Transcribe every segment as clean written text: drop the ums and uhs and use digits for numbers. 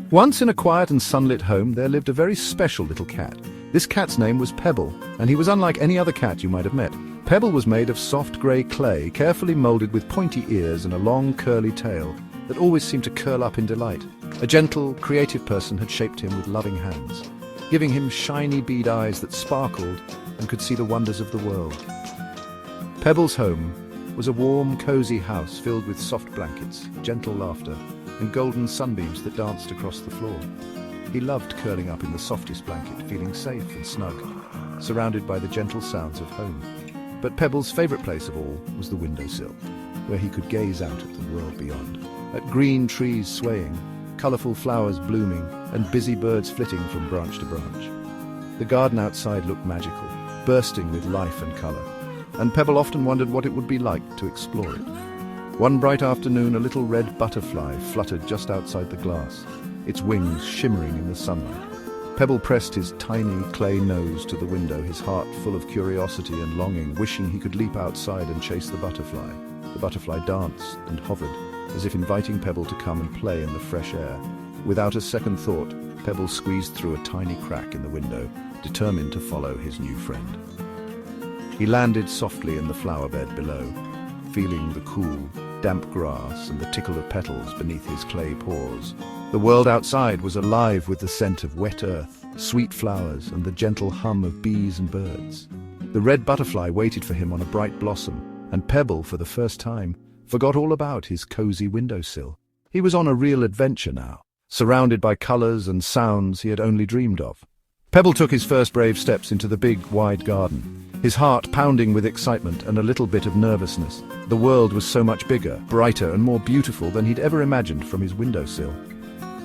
Once in a quiet and sunlit home, there lived a very special little cat. This cat's name was Pebble, and he was unlike any other cat you might have met. Pebble was made of soft grey clay, carefully moulded with pointy ears and a long curly tail that always seemed to curl up in delight. A gentle, creative person had shaped him with loving hands, giving him shiny bead eyes that sparkled and could see the wonders of the world. Pebble's home was a warm, cosy house filled with soft blankets, gentle laughter, and golden sunbeams that danced across the floor. He loved curling up in the softest blanket, feeling safe and snug, surrounded by the gentle sounds of home. But Pebble's favourite place of all was the windowsill, where he could gaze out at the world beyond, at green trees swaying, colourful flowers blooming, and busy birds flitting from branch to branch. The garden outside looked magical, bursting with life and colour, and Pebble often wondered what it would be like to explore it. One bright afternoon, a little red butterfly fluttered just outside the glass, its wings shimmering in the sunlight. Pebble pressed his tiny clay nose to the window, his heart full of curiosity and longing, wishing he could leap outside and chase the butterfly. The butterfly danced and hovered, as if inviting Pebble to come and play in the fresh air. Without a second thought, Pebble squeezed through a tiny crack in the window, determined to follow his new friend. He landed softly in the flower bed below, feeling the cool, damp grass and the tickle of petals beneath his clay paws. The world outside was alive with the scent of wet earth, sweet flowers, and the gentle hum of bees and birds. The red butterfly waited for him on a bright blossom, and Pebble, for the first time, forgot all about his cozy windowsill. He was on a real adventure now, surrounded by colours and sounds he had only dreamed of. Pebble took his first brave steps into the big, wide garden, his heart pounding with excitement and a little bit of nervousness. The world was so much bigger, brighter, and more beautiful than he'd ever imagined from his windowsill.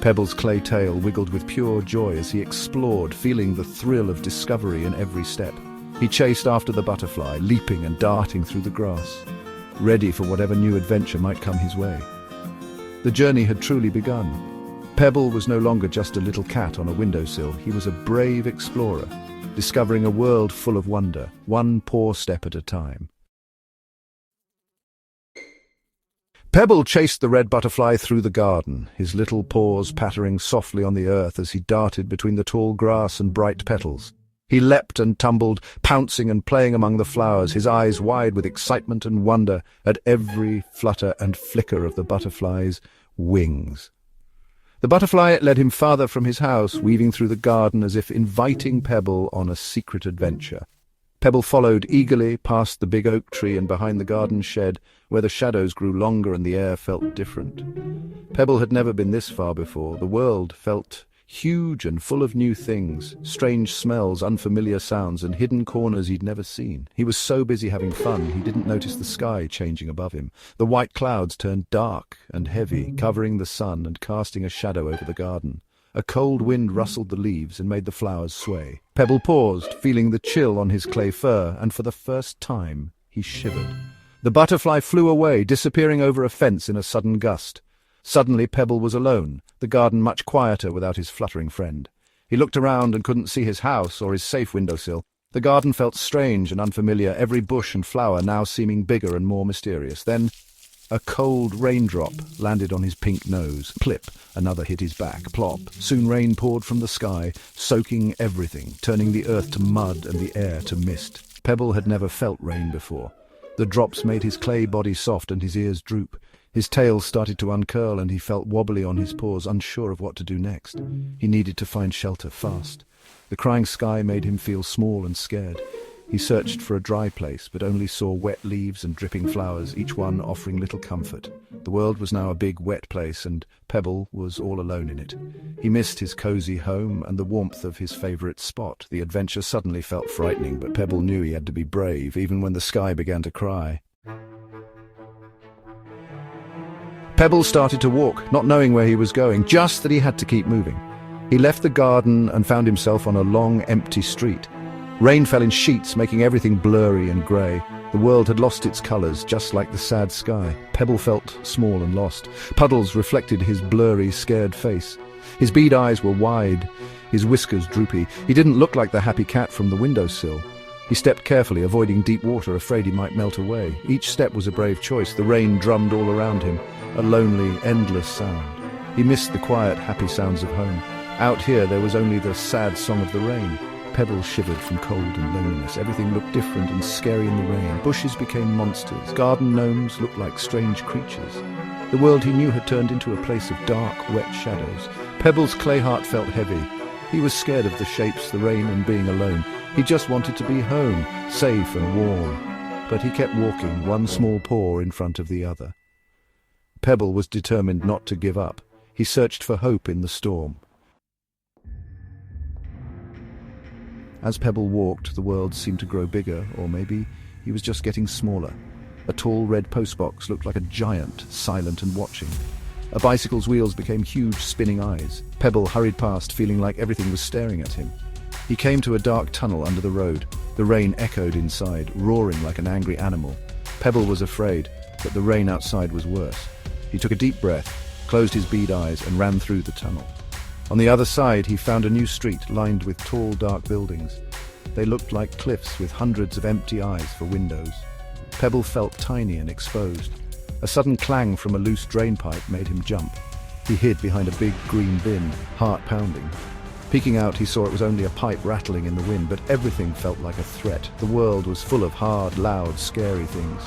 Pebble's clay tail wiggled with pure joy as he explored, feeling the thrill of discovery in every step. He chased after the butterfly, leaping and darting through the grass, ready for whatever new adventure might come his way. The journey had truly begun. Pebble was no longer just a little cat on a windowsill. He was a brave explorer, discovering a world full of wonder, one paw step at a time. Pebble chased the red butterfly through the garden, his little paws pattering softly on the earth as he darted between the tall grass and bright petals. He leapt and tumbled, pouncing and playing among the flowers, his eyes wide with excitement and wonder at every flutter and flicker of the butterfly's wings. The butterfly led him farther from his house, weaving through the garden as if inviting Pebble on a secret adventure. Pebble followed eagerly past the big oak tree and behind the garden shed, where the shadows grew longer and the air felt different. Pebble had never been this far before. The world felt huge and full of new things, strange smells, unfamiliar sounds, and hidden corners he'd never seen. He was so busy having fun, he didn't notice the sky changing above him. The white clouds turned dark and heavy, covering the sun and casting a shadow over the garden. A cold wind rustled the leaves and made the flowers sway. Pebble paused, feeling the chill on his clay fur, and for the first time he shivered. The butterfly flew away, disappearing over a fence in a sudden gust. Suddenly Pebble was alone, the garden much quieter without his fluttering friend. He looked around and couldn't see his house or his safe windowsill. The garden felt strange and unfamiliar, every bush and flower now seeming bigger and more mysterious. Then a cold raindrop landed on his pink nose. Plip, another hit his back. Plop, soon rain poured from the sky, soaking everything, turning the earth to mud and the air to mist. Pebble had never felt rain before. The drops made his clay body soft and his ears droop. His tail started to uncurl and he felt wobbly on his paws, unsure of what to do next. He needed to find shelter fast. The crying sky made him feel small and scared. He searched for a dry place, but only saw wet leaves and dripping flowers, each one offering little comfort. The world was now a big, wet place, and Pebble was all alone in it. He missed his cozy home and the warmth of his favourite spot. The adventure suddenly felt frightening, but Pebble knew he had to be brave, even when the sky began to cry. Pebble started to walk, not knowing where he was going, just that he had to keep moving. He left the garden and found himself on a long, empty street. Rain fell in sheets, making everything blurry and grey. The world had lost its colours, just like the sad sky. Pebble felt small and lost. Puddles reflected his blurry, scared face. His bead eyes were wide, his whiskers droopy. He didn't look like the happy cat from the windowsill. He stepped carefully, avoiding deep water, afraid he might melt away. Each step was a brave choice. The rain drummed all around him, a lonely, endless sound. He missed the quiet, happy sounds of home. Out here there was only the sad song of the rain. Pebble shivered from cold and loneliness. Everything looked different and scary in the rain. Bushes became monsters. Garden gnomes looked like strange creatures. The world he knew had turned into a place of dark, wet shadows. Pebble's clay heart felt heavy. He was scared of the shapes, the rain, and being alone. He just wanted to be home, safe and warm. But he kept walking, one small paw in front of the other. Pebble was determined not to give up. He searched for hope in the storm. As Pebble walked, the world seemed to grow bigger, or maybe he was just getting smaller. A tall red postbox looked like a giant, silent and watching. A bicycle's wheels became huge, spinning eyes. Pebble hurried past, feeling like everything was staring at him. He came to a dark tunnel under the road. The rain echoed inside, roaring like an angry animal. Pebble was afraid, but the rain outside was worse. He took a deep breath, closed his bead eyes, and ran through the tunnel. On the other side, he found a new street lined with tall, dark buildings. They looked like cliffs with hundreds of empty eyes for windows. Pebble felt tiny and exposed. A sudden clang from a loose drain pipe made him jump. He hid behind a big green bin, heart pounding. Peeking out, he saw it was only a pipe rattling in the wind, but everything felt like a threat. The world was full of hard, loud, scary things.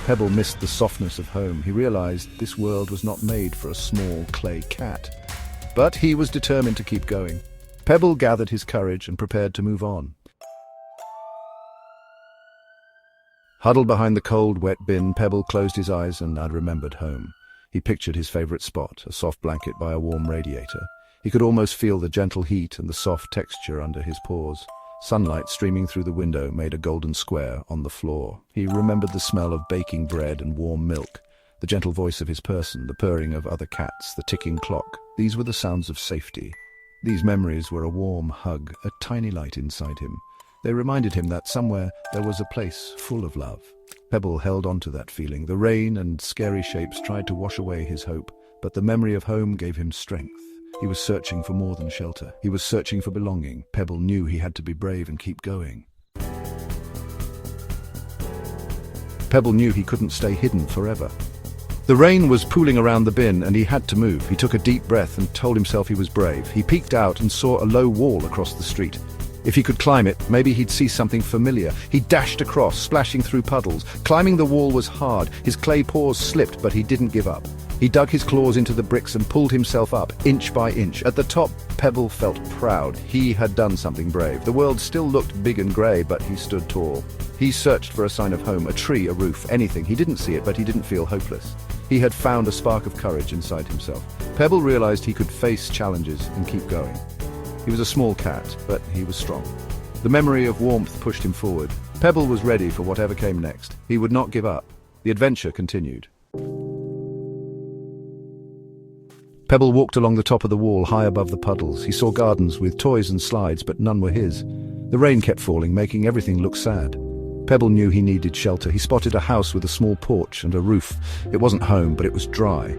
Pebble missed the softness of home. He realized this world was not made for a small clay cat. But he was determined to keep going. Pebble gathered his courage and prepared to move on. Huddled behind the cold, wet bin, Pebble closed his eyes and remembered home. He pictured his favorite spot, a soft blanket by a warm radiator. He could almost feel the gentle heat and the soft texture under his paws. Sunlight streaming through the window made a golden square on the floor. He remembered the smell of baking bread and warm milk, the gentle voice of his person, the purring of other cats, the ticking clock. These were the sounds of safety. These memories were a warm hug, a tiny light inside him. They reminded him that somewhere there was a place full of love. Pebble held on to that feeling. The rain and scary shapes tried to wash away his hope, but the memory of home gave him strength. He was searching for more than shelter. He was searching for belonging. Pebble knew he had to be brave and keep going. Pebble knew he couldn't stay hidden forever. The rain was pooling around the bin and he had to move. He took a deep breath and told himself he was brave. He peeked out and saw a low wall across the street. If he could climb it, maybe he'd see something familiar. He dashed across, splashing through puddles. Climbing the wall was hard. His clay paws slipped, but he didn't give up. He dug his claws into the bricks and pulled himself up, inch by inch. At the top, Pebble felt proud. He had done something brave. The world still looked big and grey, but he stood tall. He searched for a sign of home, a tree, a roof, anything. He didn't see it, but he didn't feel hopeless. He had found a spark of courage inside himself. Pebble realized he could face challenges and keep going. He was a small cat, but he was strong. The memory of warmth pushed him forward. Pebble was ready for whatever came next. He would not give up. The adventure continued. Pebble walked along the top of the wall, high above the puddles. He saw gardens with toys and slides, but none were his. The rain kept falling, making everything look sad. Pebble knew he needed shelter. He spotted a house with a small porch and a roof. It wasn't home, but it was dry.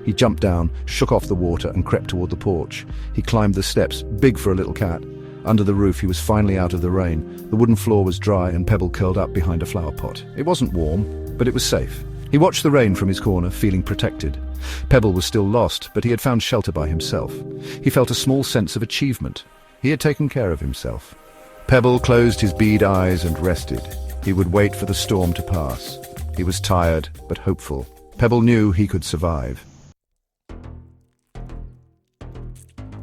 He jumped down, shook off the water, and crept toward the porch. He climbed the steps, big for a little cat. Under the roof, he was finally out of the rain. The wooden floor was dry, and Pebble curled up behind a flower pot. It wasn't warm, but it was safe. He watched the rain from his corner, feeling protected. Pebble was still lost, but he had found shelter by himself. He felt a small sense of achievement. He had taken care of himself. Pebble closed his bead eyes and rested. He would wait for the storm to pass. He was tired, but hopeful. Pebble knew he could survive.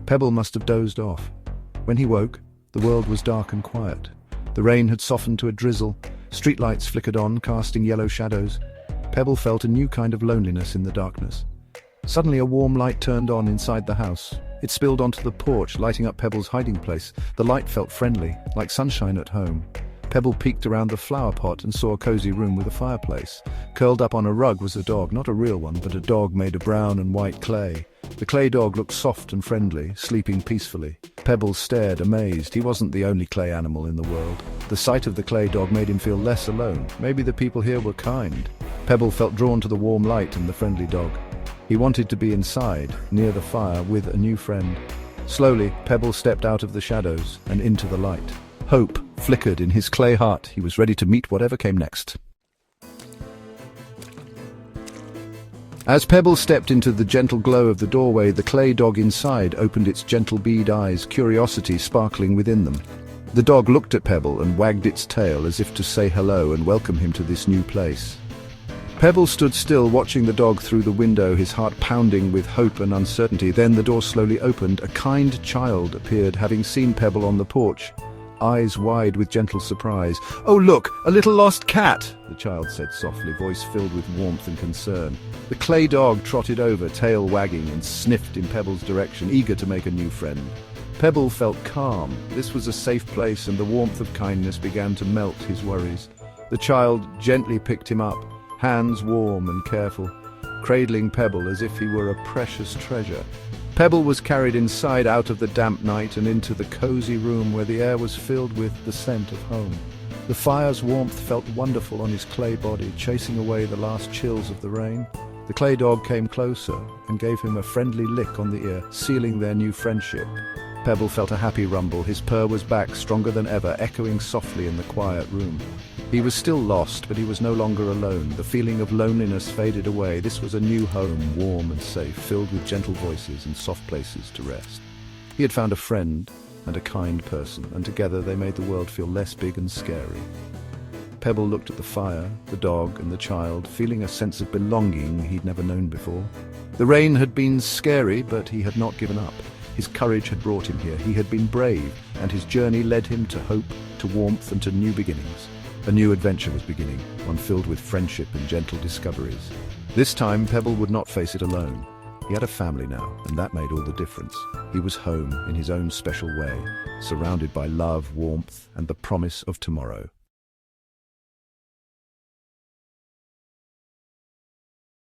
Pebble must have dozed off. When he woke, the world was dark and quiet. The rain had softened to a drizzle. Streetlights flickered on, casting yellow shadows. Pebble felt a new kind of loneliness in the darkness. Suddenly a warm light turned on inside the house. It spilled onto the porch, lighting up Pebble's hiding place. The light felt friendly, like sunshine at home. Pebble peeked around the flower pot and saw a cozy room with a fireplace. Curled up on a rug was a dog, not a real one, but a dog made of brown and white clay. The clay dog looked soft and friendly, sleeping peacefully. Pebble stared, amazed. He wasn't the only clay animal in the world. The sight of the clay dog made him feel less alone. Maybe the people here were kind. Pebble felt drawn to the warm light and the friendly dog. He wanted to be inside, near the fire, with a new friend. Slowly, Pebble stepped out of the shadows and into the light. Hope flickered in his clay heart. He was ready to meet whatever came next. As Pebble stepped into the gentle glow of the doorway, the clay dog inside opened its gentle bead eyes, curiosity sparkling within them. The dog looked at Pebble and wagged its tail as if to say hello and welcome him to this new place. Pebble stood still, watching the dog through the window, his heart pounding with hope and uncertainty. Then the door slowly opened. A kind child appeared, having seen Pebble on the porch, eyes wide with gentle surprise. "Oh, look, a little lost cat," the child said softly, voice filled with warmth and concern. The clay dog trotted over, tail wagging, and sniffed in Pebble's direction, eager to make a new friend. Pebble felt calm. This was a safe place, and the warmth of kindness began to melt his worries. The child gently picked him up, hands warm and careful, cradling Pebble as if he were a precious treasure. Pebble was carried inside out of the damp night and into the cozy room where the air was filled with the scent of home. The fire's warmth felt wonderful on his clay body, chasing away the last chills of the rain. The clay dog came closer and gave him a friendly lick on the ear, sealing their new friendship. Pebble felt a happy rumble. His purr was back, stronger than ever, echoing softly in the quiet room. He was still lost, but he was no longer alone. The feeling of loneliness faded away. This was a new home, warm and safe, filled with gentle voices and soft places to rest. He had found a friend and a kind person, and together they made the world feel less big and scary. Pebble looked at the fire, the dog, and the child, feeling a sense of belonging he'd never known before. The rain had been scary, but he had not given up. His courage had brought him here. He had been brave, and his journey led him to hope, to warmth, and to new beginnings. A new adventure was beginning, one filled with friendship and gentle discoveries. This time, Pebble would not face it alone. He had a family now, and that made all the difference. He was home in his own special way, surrounded by love, warmth, and the promise of tomorrow.